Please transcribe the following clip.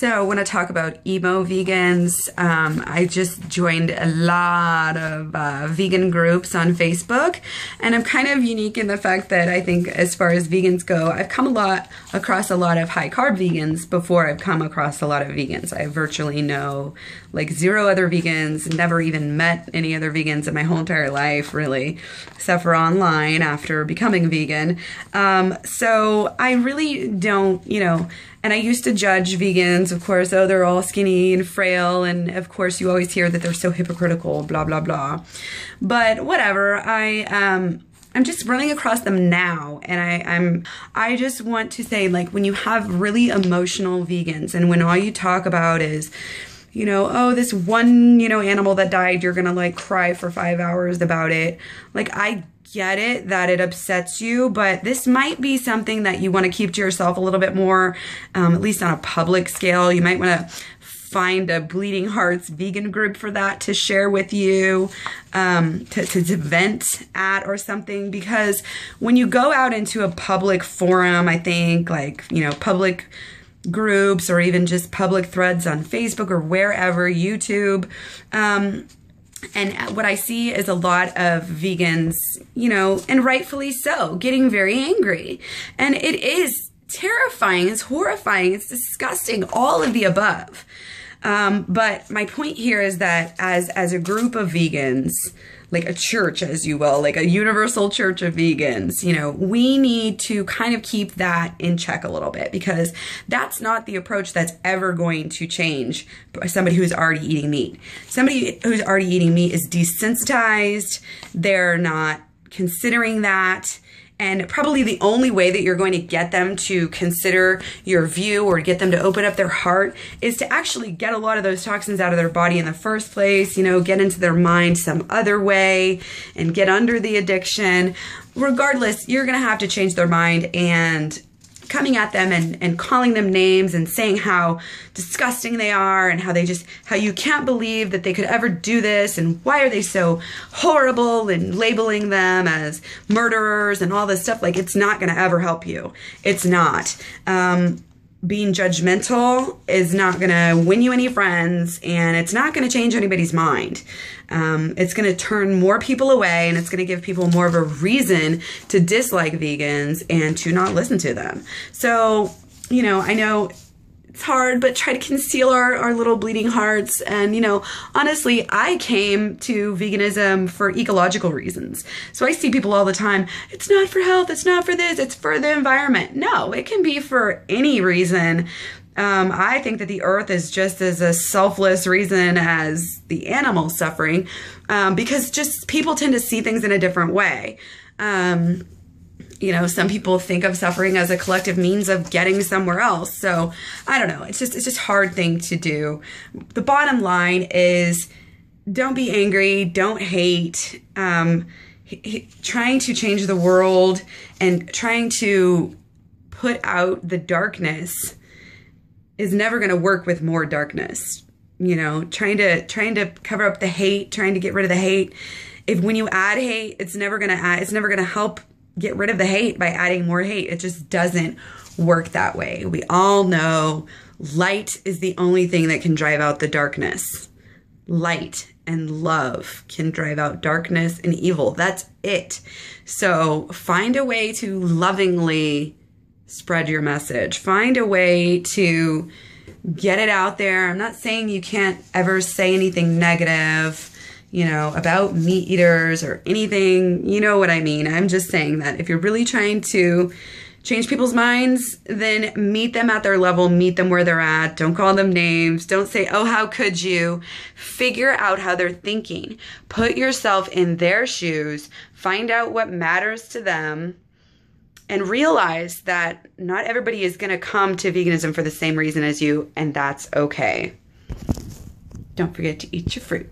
So I want to talk about emo vegans. I just joined a lot of vegan groups on Facebook, and I'm kind of unique in the fact that I think as far as vegans go, I've come across a lot of high carb vegans before I've come across a lot of vegans. I virtually know like zero other vegans, never even met any other vegans in my whole entire life, really, except for online after becoming vegan. So I really don't, and I used to judge vegans, of course, oh, they're all skinny and frail, and of course you always hear that they're so hypocritical, blah, blah, blah. But whatever, I'm just running across them now, and I just want to say, like, when you have really emotional vegans, and when all you talk about is, oh, this one, animal that died, you're gonna like cry for 5 hours about it. Like, I get it that it upsets you, but this might be something that you want to keep to yourself a little bit more, at least on a public scale. You might want to find a Bleeding Hearts vegan group for that to share with you, to vent at or something, because when you go out into a public forum, I think like, public groups or even just public threads on Facebook or wherever, YouTube, and what I see is a lot of vegans, and rightfully so, getting very angry. And it is terrifying, it's horrifying, it's disgusting, all of the above. But my point here is that as a group of vegans, like a church, as you will, like a universal church of vegans, we need to kind of keep that in check a little bit, because that's not the approach that's ever going to change somebody who's already eating meat. Somebody who's already eating meat is desensitized. They're not considering that. And probably the only way that you're going to get them to consider your view or get them to open up their heart is to actually get a lot of those toxins out of their body in the first place, get into their mind some other way and get under the addiction. Regardless, you're going to have to change their mind, and coming at them and calling them names and saying how disgusting they are and how you can't believe that they could ever do this and why are they so horrible, and labeling them as murderers and all this stuff, like, it's not going to ever help you. It's not. Being judgmental is not going to win you any friends, and it's not going to change anybody's mind. It's going to turn more people away, and it's going to give people more of a reason to dislike vegans and to not listen to them. So, I know it's hard, but try to conceal our little bleeding hearts. And, honestly, I came to veganism for ecological reasons. So I see people all the time, it's not for health, it's not for this, it's for the environment. No, it can be for any reason. I think that the earth is just as a selfless reason as the animal suffering, because just people tend to see things in a different way. Some people think of suffering as a collective means of getting somewhere else. So I don't know. It's just a hard thing to do. The bottom line is, don't be angry. Don't hate. Trying to change the world and trying to put out the darkness is never going to work with more darkness. Trying to cover up the hate, trying to get rid of the hate. When you add hate, it's never going to help get rid of the hate by adding more hate. It just doesn't work that way. We all know light is the only thing that can drive out the darkness. Light and love can drive out darkness and evil. That's it. So find a way to lovingly spread your message. Find a way to get it out there. I'm not saying you can't ever say anything negative, about meat eaters or anything, you know what I mean. I'm just saying that if you're really trying to change people's minds, then meet them at their level, meet them where they're at. Don't call them names. Don't say, oh, how could you? Figure out how they're thinking. Put yourself in their shoes. Find out what matters to them. And realize that not everybody is going to come to veganism for the same reason as you, and that's okay. Don't forget to eat your fruit.